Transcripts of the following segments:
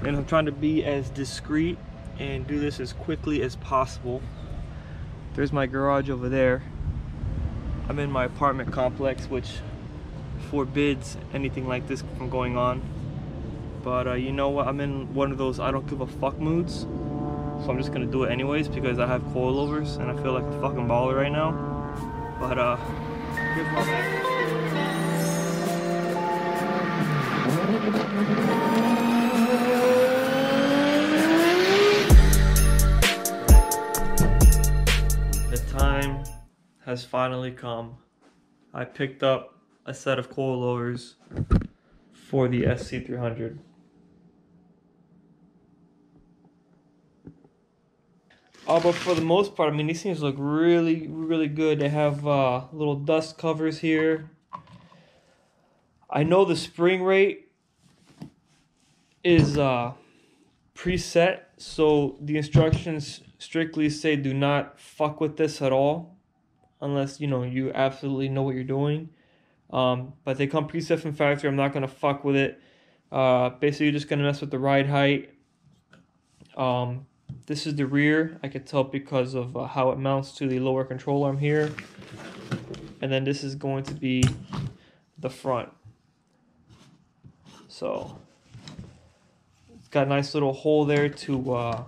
and I'm trying to be as discreet and do this as quickly as possible. There's my garage over there. I'm in my apartment complex, which forbids anything like this from going on. But you know what? I'm in one of those I don't give a fuck moods. So I'm just gonna do it anyways because I have coilovers and I feel like a fucking baller right now. But here's my bag. The time has finally come. I picked up a set of coilovers for the SC300. But for the most part, I mean, these things look really, really good. They have little dust covers here. I know the spring rate is preset, so the instructions strictly say do not fuck with this at all, unless you absolutely know what you're doing. But they come preset from factory. I'm not gonna fuck with it. Basically, you're just gonna mess with the ride height. This is the rear. I could tell because of how it mounts to the lower control arm here. And then this is going to be the front. So it's got a nice little hole there to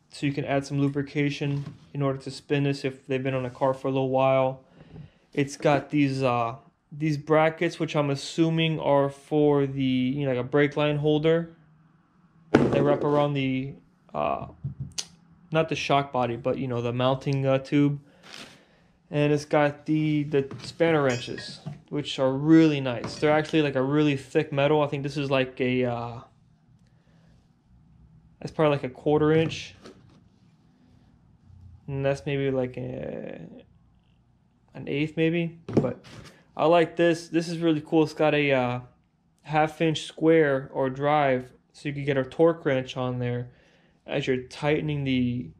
so you can add some lubrication in order to spin this if they've been on a car for a little while. It's got these brackets, which I'm assuming are for the like a brake line holder. They wrap around the not the shock body, but the mounting tube. And it's got the spanner wrenches, which are really nice. They're actually like a really thick metal. I think this is like a that's probably like a 1/4 inch, and that's maybe like an 1/8 maybe. But I like this. This is really cool. It's got a 1/2 inch square or drive, so you can get a torque wrench on there as you're tightening the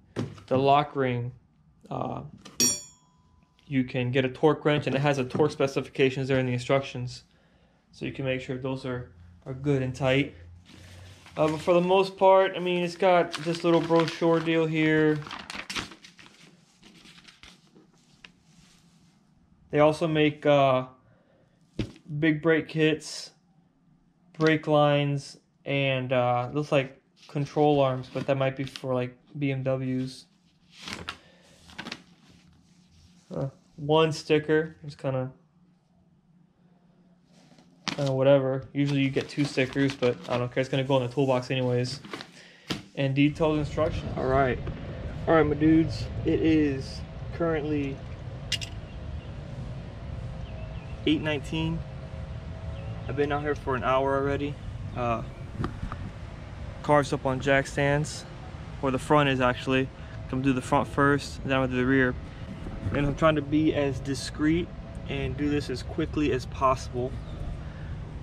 lock ring. You can get a torque wrench, and it has a torque specifications there in the instructions, so you can make sure those are good and tight. But for the most part, I mean, it's got this little brochure deal here. They also make big brake kits, brake lines, and looks like control arms, but that might be for like BMWs. One sticker, it's kind of whatever. Usually you get 2 stickers, but I don't care. It's gonna go in the toolbox anyways. And detailed instruction. All right, my dudes. It is currently 8:19. I've been out here for an hour already. Car's up on jack stands, or the front is actually. I'm gonna do the front first, then I'm gonna do the rear. And I'm trying to be as discreet and do this as quickly as possible.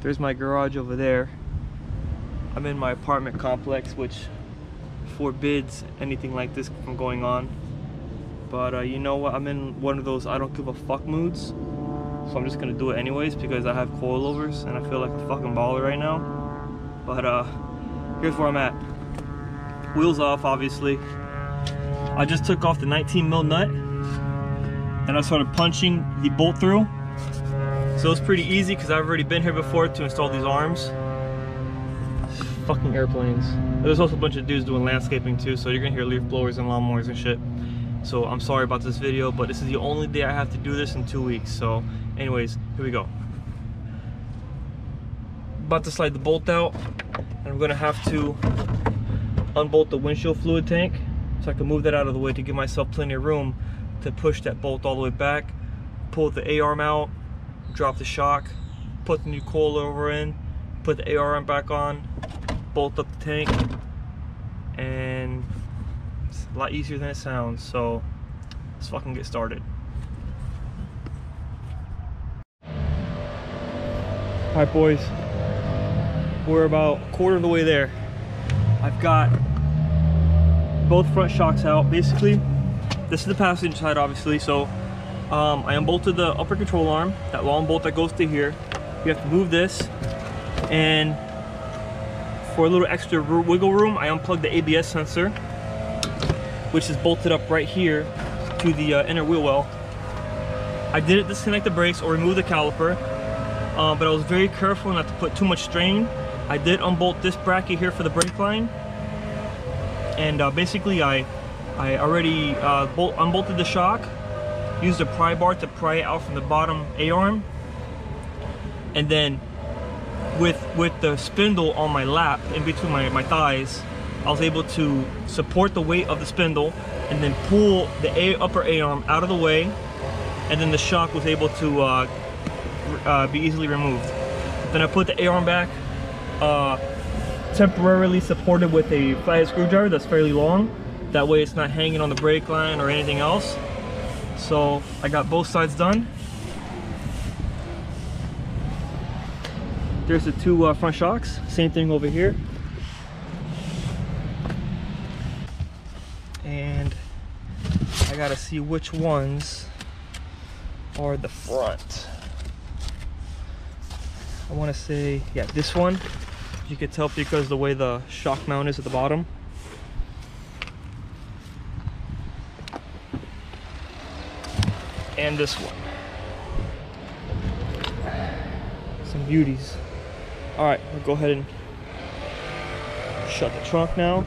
There's my garage over there. I'm in my apartment complex, which forbids anything like this from going on. But you know what? I'm in one of those I don't give a fuck moods. So I'm just gonna do it anyways because I have coilovers and I feel like a fucking baller right now. But here's where I'm at. Wheels off, obviously. I just took off the 19mm nut and I started punching the bolt through. So it's pretty easy because I've already been here before to install these arms. Fucking airplanes. There's also a bunch of dudes doing landscaping too, so you're gonna hear leaf blowers and lawnmowers and shit. So I'm sorry about this video, but this is the only day I have to do this in 2 weeks. So anyways, here we go. About to slide the bolt out, and I'm gonna have to unbolt the windshield fluid tank so I can move that out of the way to give myself plenty of room to push that bolt all the way back, pull the A-arm out, drop the shock, put the new coilover in, put the A-arm back on, bolt up the tank, and it's a lot easier than it sounds. So let's fucking get started. Alright boys, we're about a quarter of the way there. I've got both front shocks out. Basically, this is the passenger side, obviously. So I unbolted the upper control arm, that long bolt that goes to here. You have to move this, and for a little extra wiggle room, I unplugged the ABS sensor, which is bolted up right here to the inner wheel well. I didn't disconnect the brakes or remove the caliper, but I was very careful not to put too much strain. I did unbolt this bracket here for the brake line, and basically I already unbolted the shock, used a pry bar to pry it out from the bottom A-arm, and then with the spindle on my lap in between my thighs, I was able to support the weight of the spindle and then pull the upper A-arm out of the way, and then the shock was able to be easily removed. Then I put the A-arm back, temporarily supported with a flathead screwdriver that's fairly long. That way it's not hanging on the brake line or anything else. So I got both sides done. There's the two front shocks, same thing over here. And I gotta see which ones are the front. I wanna say, yeah, this one. You can tell because the way the shock mount is at the bottom. And this one. Some beauties. All right, we'll go ahead and shut the trunk now.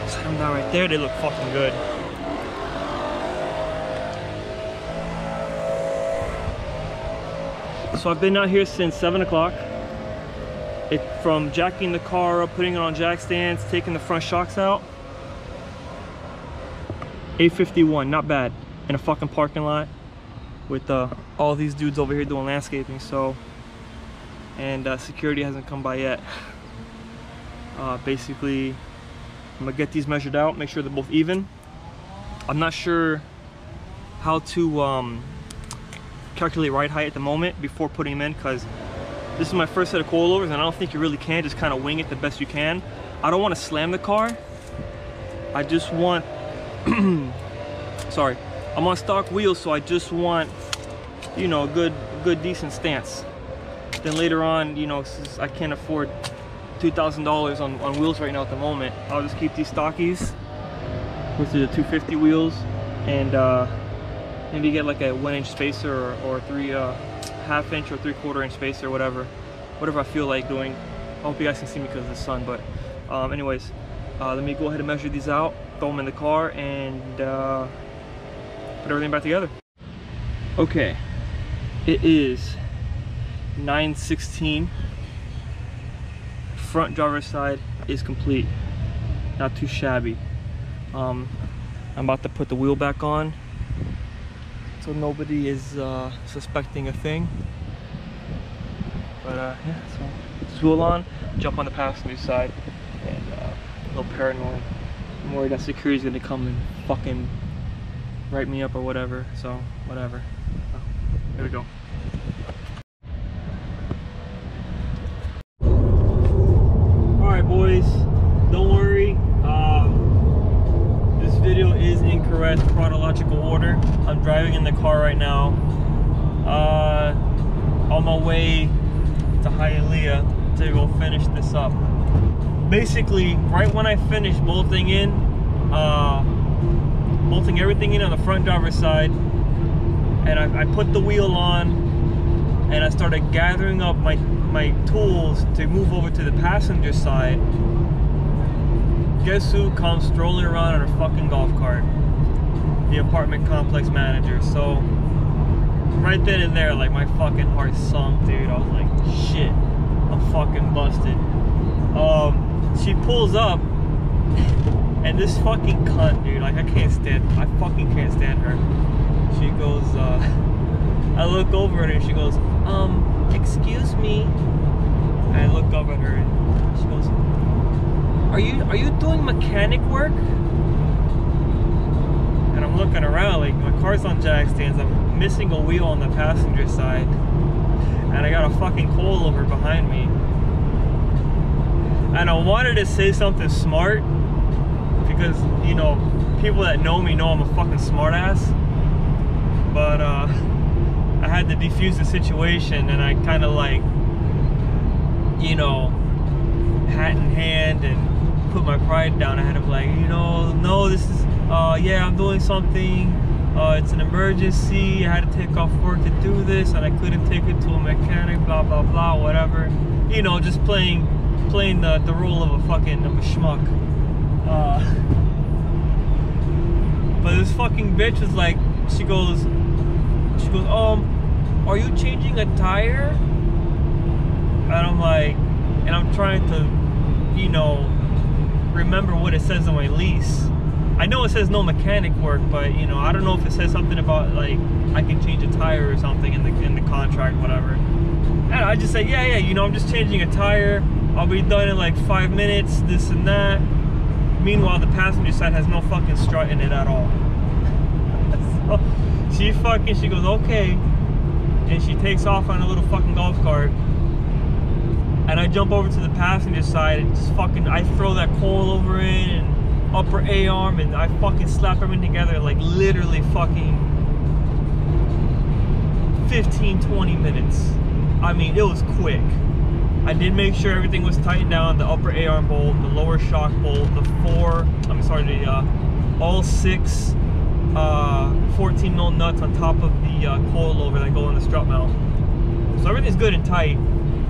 Set them down right there, they look fucking good. So I've been out here since 7 o'clock. From jacking the car up, putting it on jack stands, taking the front shocks out. 8:51, not bad. In a fucking parking lot with all these dudes over here doing landscaping. So, and security hasn't come by yet. Basically, I'm gonna get these measured out, make sure they're both even. I'm not sure how to calculate ride height at the moment before putting them in, because this is my first set of coilovers and I don't think you really can. Just kind of wing it the best you can. I don't want to slam the car. I just want sorry, I'm on stock wheels, so I just want, you know, a good decent stance. Then later on, you know, since I can't afford $2,000 on wheels right now at the moment, I'll just keep these stockies, which are the 250 wheels, and maybe get like a 1-inch spacer or 3.5 inch or 3/4 inch spacer, whatever I feel like doing. I hope you guys can see me because of the sun, but anyways, let me go ahead and measure these out, throw them in the car, and put everything back together. Okay, it is 9:16. Front driver's side is complete, not too shabby. I'm about to put the wheel back on, so nobody is suspecting a thing. But yeah, so this wheel on, jump on the passenger side, and a little paranoid. I'm worried that security's gonna come and fucking write me up or whatever. So whatever. Oh, here we go. All right, boys. Don't worry. This video is in correct chronological order. I'm driving in the car right now, on my way to Hialeah to go finish this up. Basically, right when I finished bolting everything in on the front driver's side, and I put the wheel on, and I started gathering up my tools to move over to the passenger side. Guess who comes strolling around in a fucking golf cart? The apartment complex manager. So right then and there, like, my fucking heart sunk, dude. I was like, shit, I'm fucking busted. She pulls up, and this fucking cunt, dude, like, I fucking can't stand her. She goes, I look over at her and she goes, excuse me. And I look up at her and she goes, are you doing mechanic work? And I'm looking around, like, my car's on jack stands, I'm missing a wheel on the passenger side, and I got a fucking coilover behind me. And I wanted to say something smart because, you know, people that know me know I'm a fucking smart ass. But I had to defuse the situation, and I kind of like, you know, hat in hand and put my pride down. I had to be like, you know, no, this is, yeah, I'm doing something. It's an emergency. I had to take off work to do this, and I couldn't take it to a mechanic. Blah blah blah, whatever. You know, just playing the role of a schmuck. But this fucking bitch was like, she goes, are you changing a tire? And I'm like, and I'm trying to, you know, remember what it says on my lease. I know it says no mechanic work, but you know, I don't know if it says something about like I can change a tire or something in the contract, whatever. And I just say, yeah, you know, I'm just changing a tire. I'll be done in like 5 minutes, this and that. Meanwhile, the passenger side has no fucking strut in it at all. So she goes, okay. And she takes off on a little fucking golf cart. And I jump over to the passenger side and just fucking, I throw that coilover in and upper A-arm, and I fucking slap everything together like literally fucking 15-20 minutes. I mean, it was quick. I did make sure everything was tightened down, the upper A-arm bolt, the lower shock bolt, all 6 14 mil nuts on top of the coilover that go on the strut mount. So everything's good and tight.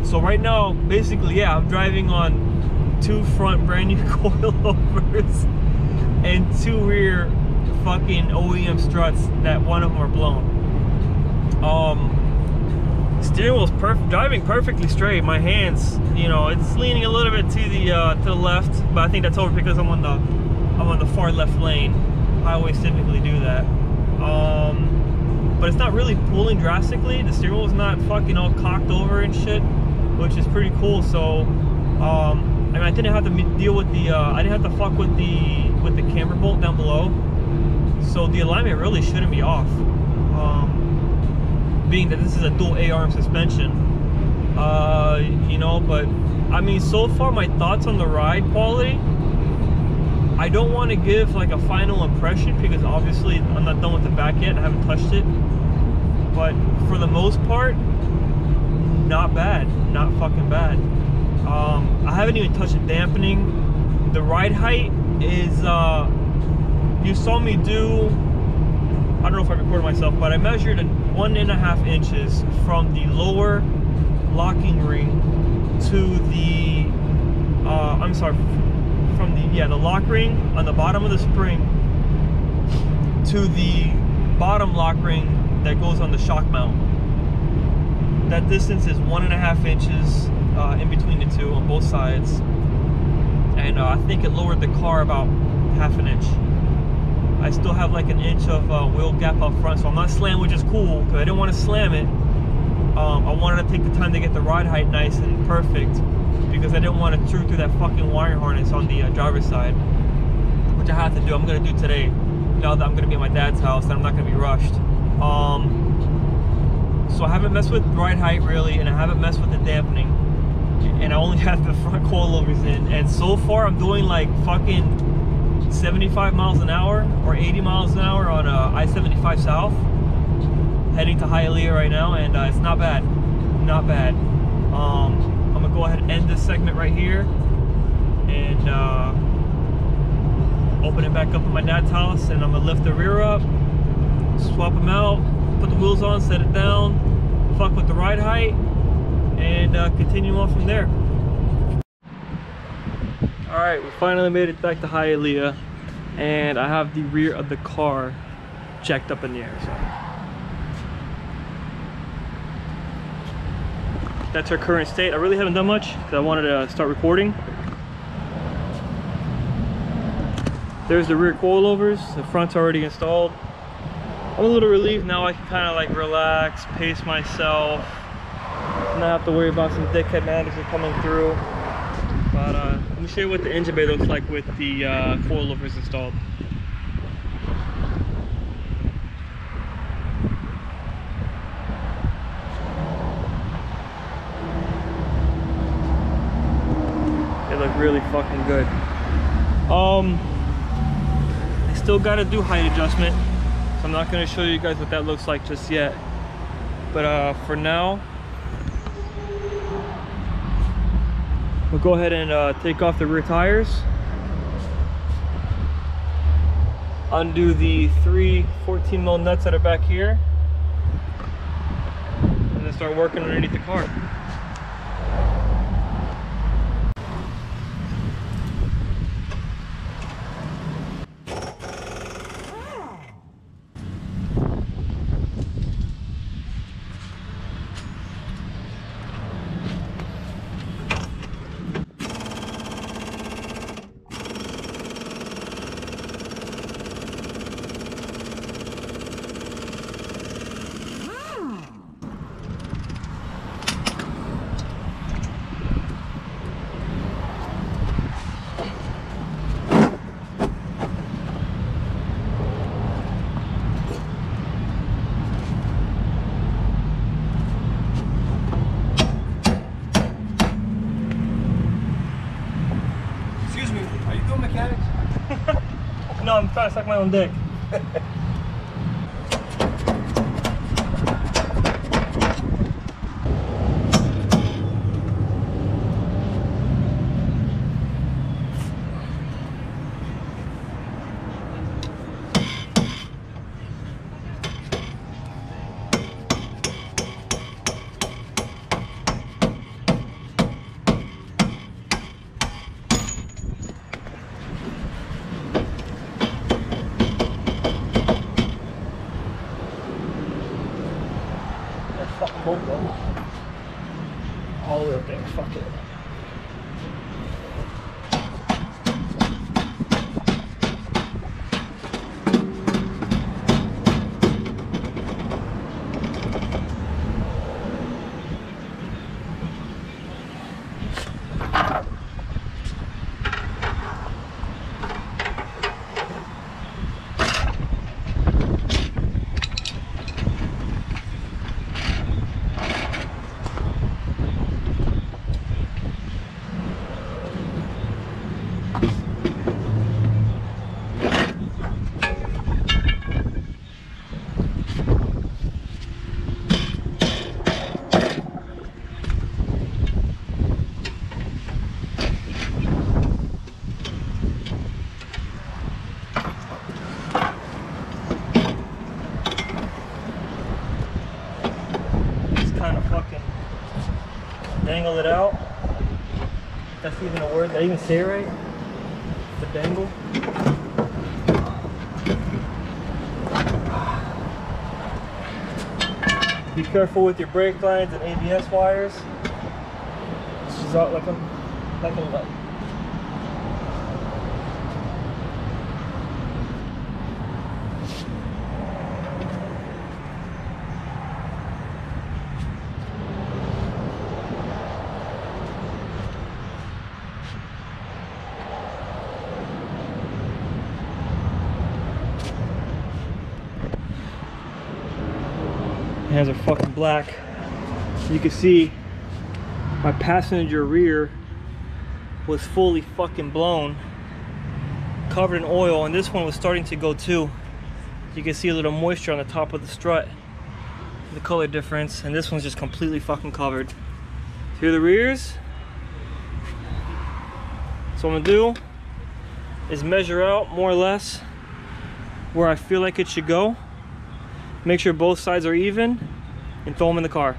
So right now, basically, yeah, I'm driving on 2 front brand new coilovers and 2 rear fucking OEM struts that one of them are blown. Steering wheel's driving perfectly straight. My hands, you know, it's leaning a little bit to the left, but I think that's over because I'm on the far left lane. I always typically do that. But it's not really pulling drastically. The steering wheel's not fucking all cocked over and shit, which is pretty cool. So I mean, I didn't have to deal with the I didn't have to fuck with the camber bolt down below, so the alignment really shouldn't be off, being that this is a dual A-arm suspension. You know, but I mean, so far my thoughts on the ride quality, I don't want to give like a final impression because obviously I'm not done with the back yet. I haven't touched it, but for the most part, not bad, not fucking bad. I haven't even touched the dampening. The ride height is, you saw me do, I don't know if I recorded myself, but I measured 1.5 inches from the lower locking ring to the, I'm sorry, from the lock ring on the bottom of the spring to the bottom lock ring that goes on the shock mount. That distance is 1.5 inches in between the two on both sides, and I think it lowered the car about 1/2 inch. I still have like 1 inch of wheel gap up front, so I'm not slamming, which is cool because I didn't want to slam it. I wanted to take the time to get the ride height nice and perfect because I didn't want to chew through that fucking wire harness on the driver's side, which I have to do. I'm gonna do today now that I'm gonna be at my dad's house and I'm not gonna be rushed. So I haven't messed with ride height really, and I haven't messed with the dampening, and I only have the front coilovers in, and so far I'm doing like fucking 75 miles an hour or 80 miles an hour on I-75 South, heading to Hialeah right now, and it's not bad, not bad. I'm gonna go ahead and end this segment right here and open it back up at my dad's house, and I'm gonna lift the rear up, swap them out, put the wheels on, set it down, fuck with the ride height, and continue on from there. Alright, we finally made it back to Hialeah, and I have the rear of the car jacked up in the air. So that's our current state. I really haven't done much because I wanted to start recording. There's the rear coilovers, the front's already installed. I'm a little relieved now. I can kind of like relax, pace myself, not have to worry about some dickhead manager coming through. But let me show you what the engine bay looks like with the coilovers installed. really fucking good. I still gotta do height adjustment, so I'm not gonna show you guys what that looks like just yet. But for now, we'll go ahead and take off the rear tires, undo the 3 14mm nuts that are back here, and then start working underneath the car. No, I'm trying to suck my own dick. All the way up there, fuck it. Dangle it out. That's even a word. Did I even say it right? The dangle. Be careful with your brake lines and ABS wires. This is out like a light. Hands are fucking black. You can see my passenger rear was fully fucking blown, covered in oil, and this one was starting to go too. You can see a little moisture on the top of the strut, the color difference, and this one's just completely fucking covered. Here are the rears. So what I'm gonna do is measure out more or less where I feel like it should go. Make sure both sides are even and throw them in the car.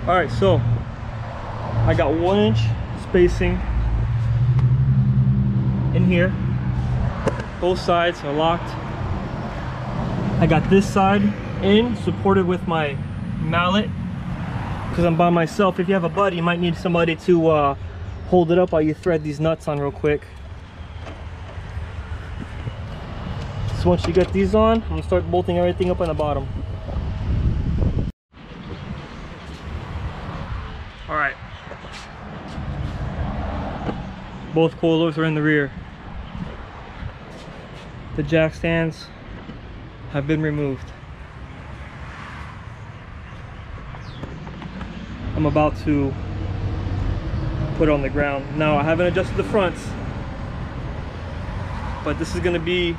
All right, so I got 1 inch spacing in here. Both sides are locked. I got this side in, supported with my mallet, because I'm by myself. If you have a buddy, you might need somebody to hold it up while you thread these nuts on real quick. So once you get these on, I'm gonna start bolting everything up on the bottom. All right. Both coilovers are in the rear. The jack stands have been removed. I'm about to put it on the ground. Now I haven't adjusted the fronts, but this is gonna be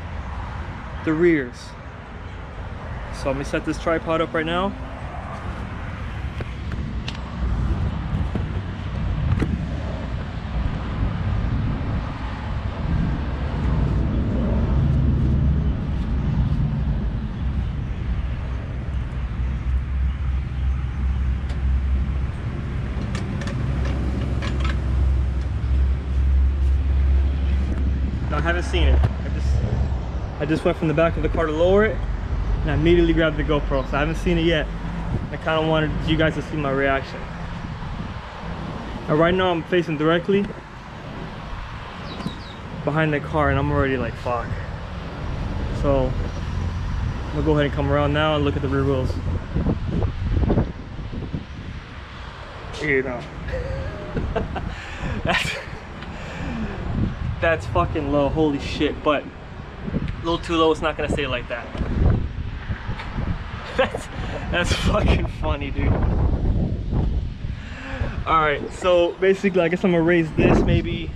the rears. So I'm gonna set this tripod up right now. I haven't seen it. I just went from the back of the car to lower it, and I immediately grabbed the GoPro, so I haven't seen it yet. I kind of wanted you guys to see my reaction. Now right now I'm facing directly behind the car, and I'm already like, fuck. So I'm gonna go ahead and come around now and look at the rear wheels. You know. That's fucking low, holy shit, but a little too low, it's not gonna stay like that. That's fucking funny, dude. Alright, so basically I guess I'm gonna raise this maybe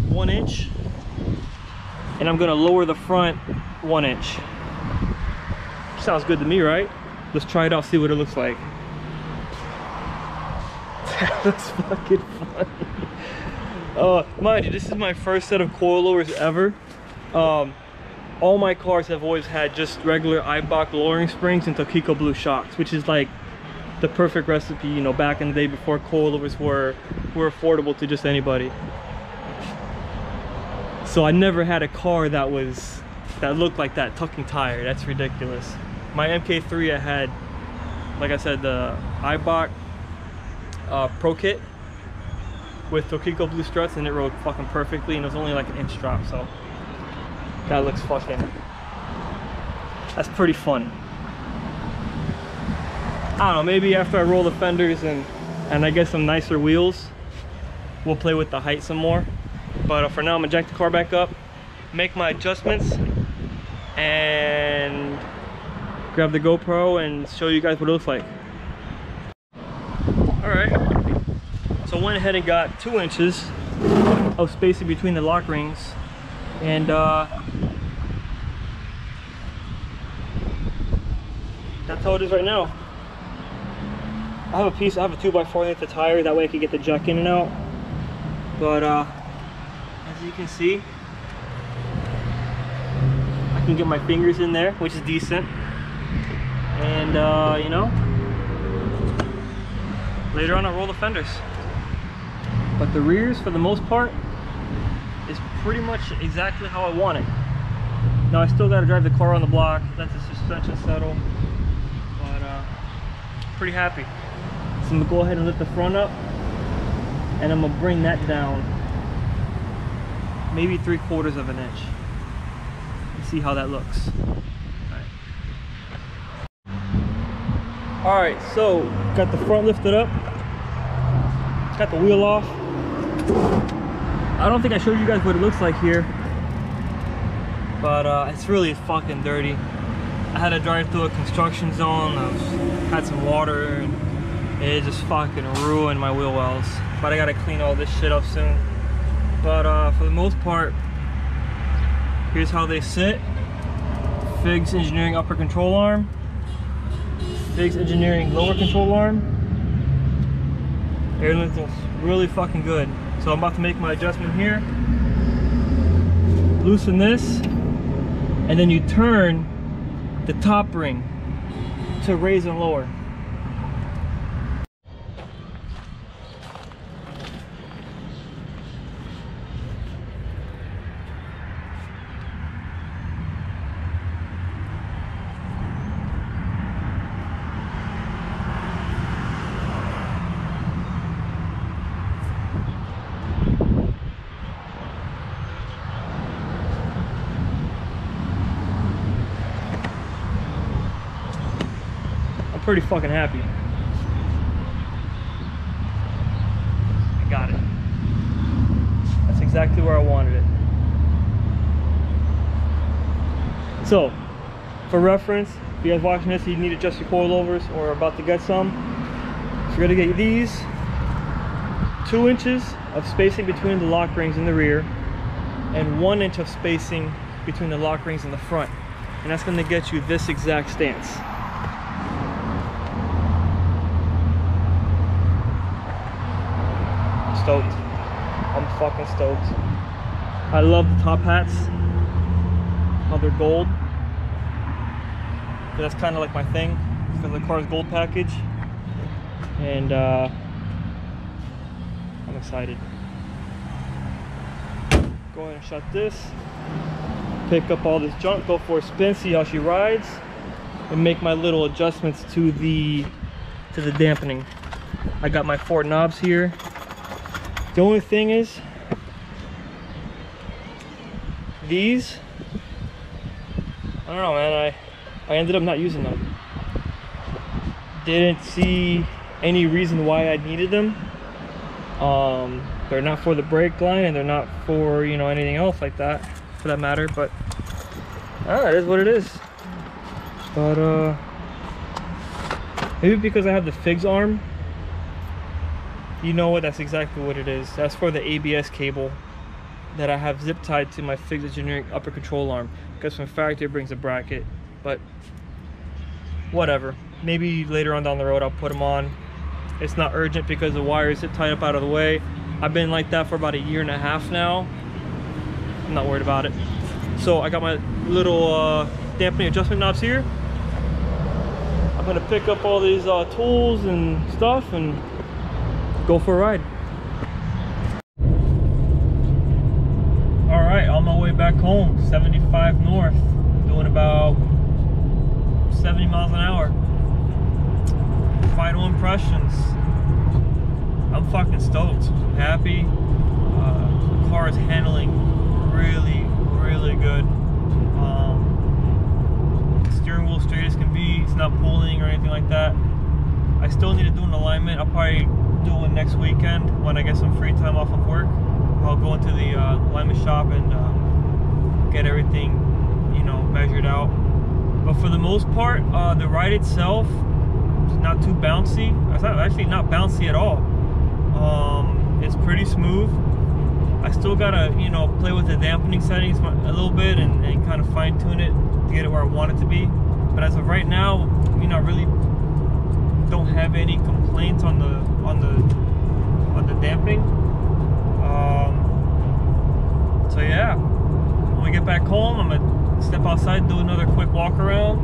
1 inch, and I'm gonna lower the front 1 inch. Sounds good to me, right? Let's try it out, see what it looks like. That's fucking funny. Mind you, this is my first set of coilovers ever. All my cars have always had just regular Eibach lowering springs and Tokico blue shocks, which is like the perfect recipe, you know, back in the day before coilovers were affordable to just anybody. So I never had a car that looked like that, tucking tire. That's ridiculous. My MK3, I had, like I said, the Eibach Pro Kit with Tokico blue struts, and it rode fucking perfectly, and it was only like an inch drop, so that looks fucking, that's pretty fun. I don't know, maybe after I roll the fenders and I get some nicer wheels, we'll play with the height some more. But for now, I'm gonna jack the car back up, make my adjustments, and grab the GoPro and show you guys what it looks like. All right. So I went ahead and got 2 inches of spacing between the lock rings, and that's how it is right now. I have a 2x4 length of tire, that way I can get the jack in and out. But as you can see, I can get my fingers in there, which is decent. And you know, later on I'll roll the fenders. But the rears, for the most part, is pretty much exactly how I want it. Now I still got to drive the car on the block, let the suspension settle, but pretty happy. So I'm gonna go ahead and lift the front up, and I'm gonna bring that down maybe 3/4 of an inch and see how that looks. All right, so got the front lifted up, got the wheel off. I don't think I showed you guys what it looks like here, but it's really fucking dirty. I had to drive through a construction zone. Had some water, and it just fucking ruined my wheel wells. But I gotta clean all this shit up soon. But for the most part, here's how they sit. Figs Engineering upper control arm, Figs Engineering lower control arm. Everything's really fucking good. So I'm about to make my adjustment here. Loosen this, and then you turn the top ring to raise and lower. Pretty fucking happy. I got it. That's exactly where I wanted it. So, for reference, if you guys watching this, you need to adjust your coilovers or are about to get some. So you're gonna get these 2 inches of spacing between the lock rings in the rear and 1 inch of spacing between the lock rings in the front. And that's going to get you this exact stance. I'm stoked. I'm fucking stoked. I love the top hats, how they're gold. That's kind of like my thing because the car's gold package. And I'm excited. Go ahead and shut this. Pick up all this junk, go for a spin, see how she rides, and make my little adjustments to the dampening. I got my 4 knobs here. The only thing is, these, I don't know, man, I ended up not using them. Didn't see any reason why I needed them. They're not for the brake line, and they're not for, you know, anything else like that for that matter, but it is what it is. But maybe because I have the Figs arm, you know what, that's exactly what it is. That's for the ABS cable that I have zip tied to my Figs Engineering upper control arm, because from factory it brings a bracket. But whatever, maybe later on down the road I'll put them on. It's not urgent because the wire is zip tied up out of the way. I've been like that for about 1.5 years now. I'm not worried about it. So I got my little dampening adjustment knobs here. I'm gonna pick up all these tools and stuff and go for a ride. All right, on my way back home, 75 north, doing about 70 miles an hour. Final impressions. I'm fucking stoked. I'm happy. The car is handling really good. Steering wheel straight as can be. It's not pulling or anything like that. I still need to do an alignment. I'll probably do one next weekend when I get some free time off of work. I'll go into the alignment shop and get everything, you know, measured out. But for the most part, the ride itself is not too bouncy. It's actually not bouncy at all. It's pretty smooth. I still gotta, you know, play with the dampening settings a little bit and kind of fine tune it to get it where I want it to be. But as of right now, you know, I really don't have any complaints on the dampening. So yeah, when we get back home, I'm gonna step outside, do another quick walk around,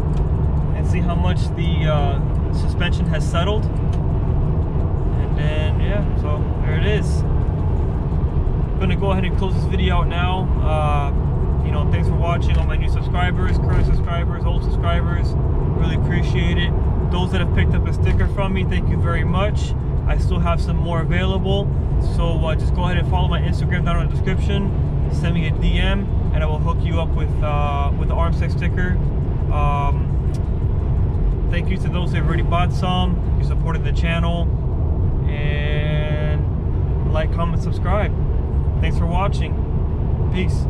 and see how much the suspension has settled. And then yeah, so there it is. I'm gonna go ahead and close this video out now. You know, thanks for watching, all my new subscribers, current subscribers, old subscribers. Really appreciate it. Those that have picked up a sticker from me, thank you very much. I still have some more available, so just go ahead and follow my Instagram down in the description. Send me a DM, and I will hook you up with the Armstead sticker. Thank you to those that have already bought some. You supported the channel, and like, comment, subscribe. Thanks for watching. Peace.